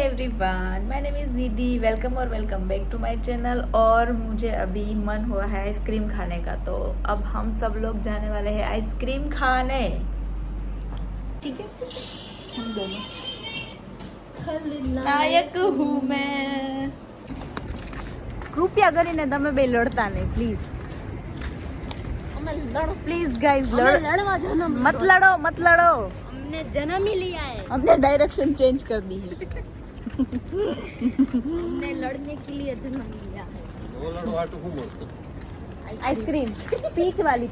Everyone, my name is Nidhi. Welcome और welcome back to my channel. और मुझे अभी मन हुआ है आइसक्रीम खाने का, तो अब हम सब लोग जाने वाले हैं आइसक्रीम खाने। ठीक है, हम दोनों नायक हूँ मैं। कृपया કરીને તમે બે લડતા નહીં પ્લીઝ प्लीज गाइस, मत लड़ो मत लड़ो। हमने जन्म ही लिया है, हमने डायरेक्शन चेंज कर दी है। हमने लड़ने के लिए जन्म लिया है। आइसक्रीम पीच वाली।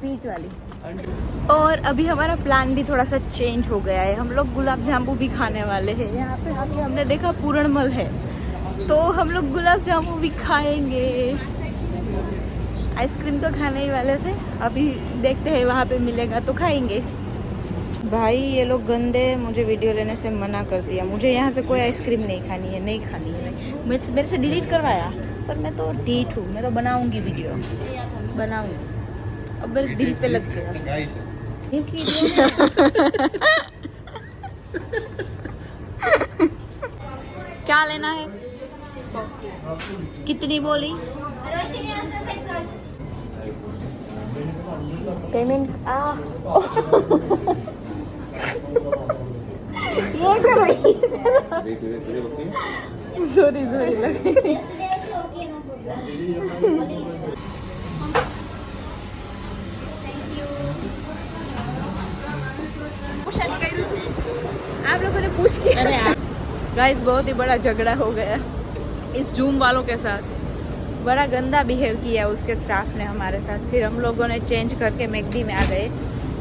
और अभी हमारा प्लान भी थोड़ा सा चेंज हो गया है। हम लोग गुलाब जामुन भी खाने वाले हैं। यहाँ पे हमने देखा पूरणमल है, तो हम लोग गुलाब जामुन भी खाएंगे। आइसक्रीम तो खाने ही वाले थे, अभी देखते हैं वहाँ पे मिलेगा तो खाएंगे। भाई ये लोग गंदे, मुझे वीडियो लेने से मना कर दिया। मुझे यहाँ से कोई आइसक्रीम नहीं खानी है। मेरे से डिलीट करवाया, पर मैं तो ढीठ हूँ, मैं तो बनाऊंगी वीडियो, बनाऊंगी। अब मेरे दिल पे लग गया। क्या लेना है? कितनी बोली? पेमेंट ये करो। सॉरी लगे। आप लोगों ने पूछ किया? गाइस, बहुत ही बड़ा झगड़ा हो गया इस जूम वालों के साथ। बड़ा गंदा बिहेव किया उसके स्टाफ ने हमारे साथ। फिर हम लोगों ने चेंज करके मैकडी में आ गए।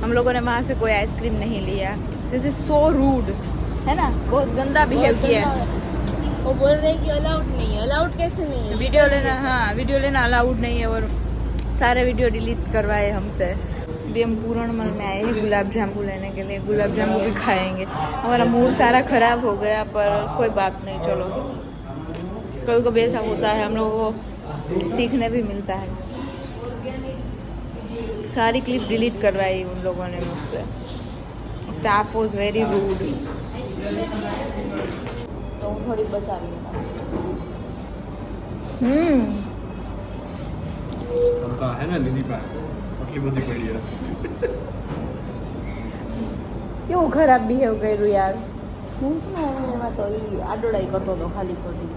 हम लोगों ने वहाँ से कोई आइसक्रीम नहीं लिया। दिस इज सो रूड, है ना? बहुत गंदा बिहेव किया। वो बोल रहे कि अलाउड नहीं है। अलाउड कैसे नहीं है? वीडियो लेना, हाँ वीडियो लेना अलाउड नहीं है, और सारे वीडियो डिलीट करवाए हमसे। अभी हम पूरणमल में आए हैं गुलाब जामुन लेने के लिए। गुलाब जामुन भी खाएंगे। हमारा मूड सारा खराब हो गया, पर कोई बात नहीं, चलो कभी कभी ऐसा होता है, हम लोगों को सीखने भी मिलता है। सारी क्लिप डिलीट करवाई उन लोगों ने मुझसे। स्टाफ वॉज वेरी रूड, तो હું થોડી બચાવી है ना निधि पास आटली बधी पड़ी है। કેવું ખરાબ બિહેવ કર્યું યાર। હું છે ને એમાં તો એ આડોડાઈ કરતો હતો ખાલી ખોટી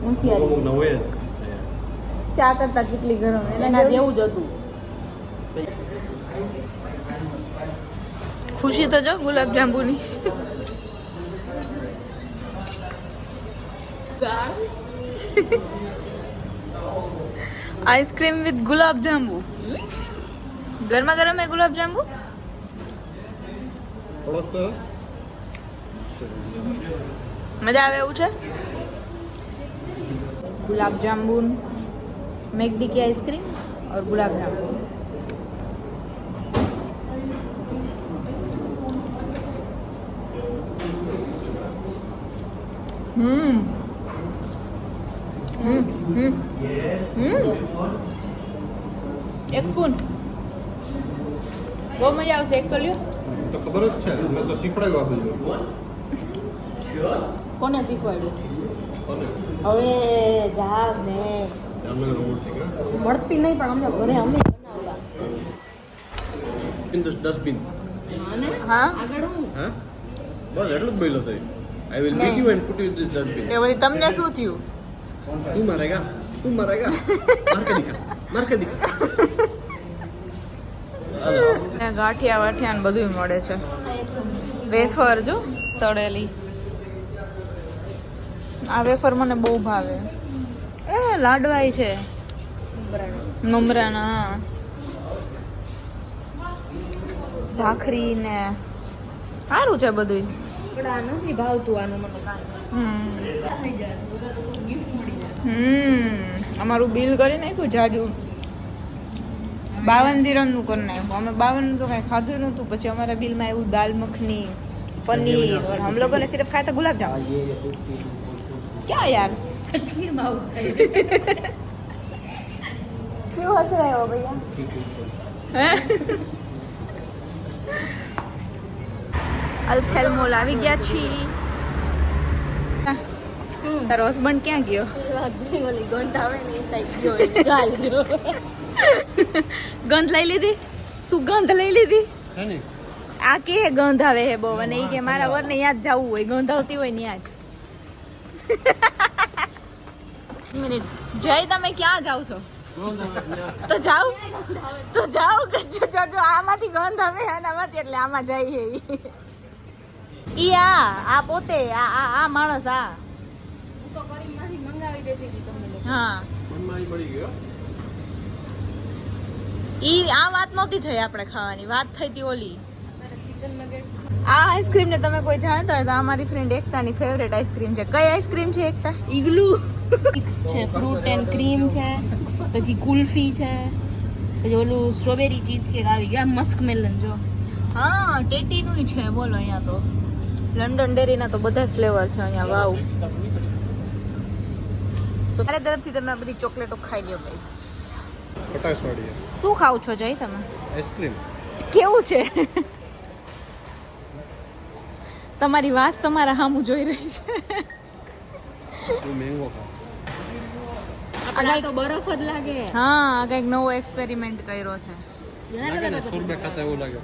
હોશિયારી। નવે ચા કરતા કેટલી ગરમ, એના જેવું જ હતું। ખુશી તો જો ગુલાબ જાંબુની। आइसक्रीम विद गुलाब जांबू। गर्मा गर्म है गुलाब जांबू। मजा आवे એવું છે। गुलाब जामुन, मैकडी की आइसक्रीम और गुलाब जामुन। एक स्पून बहुत मजा आवશે। એક તો લ્યો। તો ખબર જ છે, મેં તો શીખવાડ્યું આ બધું। કોને શીખવાડ્યું? કોને? હવે જા ને જામનગર રોડ થી કે મળતી નહીં, પણ અમને ઘરે અમે બનાવતા। ડસ્ટબિન અને હા આગળ હું હા બસ એટલું જ બોલ્યો તો। I will make you and put you this dustbin. એ બધી તમને શું થયું? તું મારેગા માર કે દીકા ગાંઠિયા વાઠિયા ને બધું મળે છે। વેફર જો તળેલી, આ વેફર મને બહુ ભાવે। એ લાડવાઈ છે મમરાના, ભાખરી ને સારું છે બધું। પણ આ નથી ભાવતું આનું મને કાંઈ। અમારું બિલ કરી નાખ્યું જાજુ, 52 દિરહમ નું કરી નાખ્યું। અમે 52 તો કઈ ખાધું નહોતું। પછી અમારા બિલમાં આવ્યું દાલ મખની, पनीर, और हम लोगों ने सिर्फ खाया था गुलाब जामुन। क्या यार क्यों हंस रहे हो भैया? અલથેલ મોલ આવી ગયા છીએ। તારો હસબન્ડ ક્યાં ગયો? ઓલી ગંધ આવે ને એ સાઈડ ગયો એટલે ચાલ ગયો. ગંધ લઈ લીધી? સુગંધ લઈ લીધી? શાની? આ કે ગંધ આવે હે બહુ અને એ કે મારા વરને યાદ જવું હોય, ગંધ આવતી હોય ત્યાં જ. મિનિટ જય, તમે ક્યાં જાવ છો? તો જાવ કે જો આમાંથી ગંધ આવે અને આમાંથી એટલે આમાં જાય હે ઈ. આ પોતે આ માણસ આ હું તો કરીમાંથી મંગાવી દેતી હતી તમને લોકો. હા મનમાં ઈ પડી ગયો. ઈ આ વાત નહોતી થઈ આપણે ખાવાની, વાત થઈ હતી ઓલી. ચિકન નગેટ્સ આ આઈસ્ક્રીમ ને તમે કોઈ જાણતા હોય તો આ મારી ફ્રેન્ડ એકતાની ફેવરેટ આઈસ્ક્રીમ છે. કઈ આઈસ્ક્રીમ છે એકતા? ઈગલુ છે, ફ્રૂટ એન્ડ ક્રીમ છે, પછી કુલ્ફી છે, પછી ઓલું સ્ટ્રોબેરી ચીઝ કેક આવી ગયા, મસ્ક મેલન જો. હા ટેટીનું છે બોલો અહીંયા તો. લંડન ડેરીના તો બધા ફ્લેવર છે અહીંયા. વાવ. તો તારી તરફથી તમે આ બધી ચોકલેટો ખાઈ લ્યો ભાઈ. ખટાશવાળી શું ખાવ છો જય તમે? આઈસ્ક્રીમ. કેવું છે? તમારી વાસ તમારા સામું જોઈ રહી છે. તું મેંગો ખા. આ તો બરફ જ લાગે. હા કંઈક નવો એક્સપેરિમેન્ટ કર્યો છે. લાગે ને સુરમે ખાતા એવું લાગે.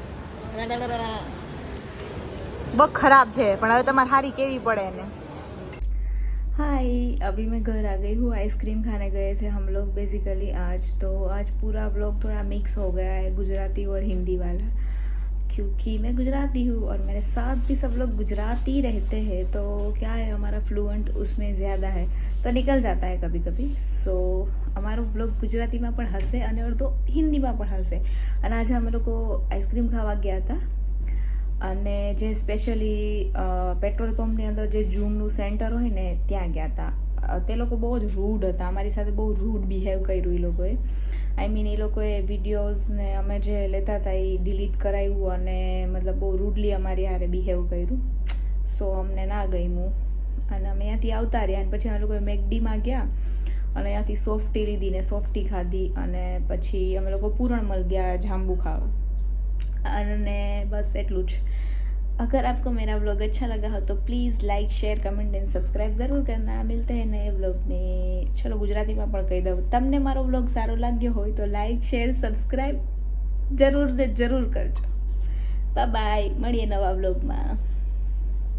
બહુ ખરાબ છે પણ હવે તમારે સારી કેવી પડે એને. हाय, अभी मैं घर आ गई हूँ. आइसक्रीम खाने गए थे हम लोग बेसिकली आज. तो आज पूरा व्लॉग थोड़ा मिक्स हो गया है गुजराती और हिंदी वाला, क्योंकि मैं गुजराती हूँ और मेरे साथ भी सब लोग गुजराती रहते हैं. तो क्या है हमारा फ्लुएंट उसमें ज़्यादा है तो निकल जाता है कभी कभी. सो અમારો બ્લોગ ગુજરાતીમાં પણ હશે અને અડધો હિન્દીમાં પણ હશે. અને આજે અમે લોકો આઈસ્ક્રીમ ખાવા ગયા હતા અને જે સ્પેશિયલી પેટ્રોલ પંપની અંદર જે ઝૂમનું સેન્ટર હોય ને ત્યાં ગયા હતા. તે લોકો બહુ જ રૂડ હતા, અમારી સાથે બહુ રૂડ બિહેવ કર્યું એ લોકોએ. આઈ મીન એ લોકોએ વિડીયોઝને અમે જે લેતા હતા એ ડિલીટ કરાવ્યું અને મતલબ બહુ રૂડલી અમારી હારે બિહેવ કર્યું. સો અમને ના ગમ્યું અને અમે ત્યાંથી આવતા રહ્યા. અને પછી અમે લોકોએ મેકડીમાં ગયા અને ત્યાંથી સોફ્ટી લીધી ને સોફ્ટી ખાધી અને પછી અમે લોકો પૂરણમલ ગયા જાંબુ ખાવા. અને બસ એટલું જ. अगर आपको मेरा व्लॉग अच्छा लगा हो तो please like share comment and subscribe ज़रूर करना. मिलते हैं नए व्लॉग में. चलो ગુજરાતીમાં પણ કહી દઉં, તમને મારો વ્લોગ સારો લાગ્યો હોય તો લાઈક શેર સબસ્ક્રાઈબ જરૂર ને જરૂર કરજો. બાય બાય, મળીએ નવા વ્લોગમાં.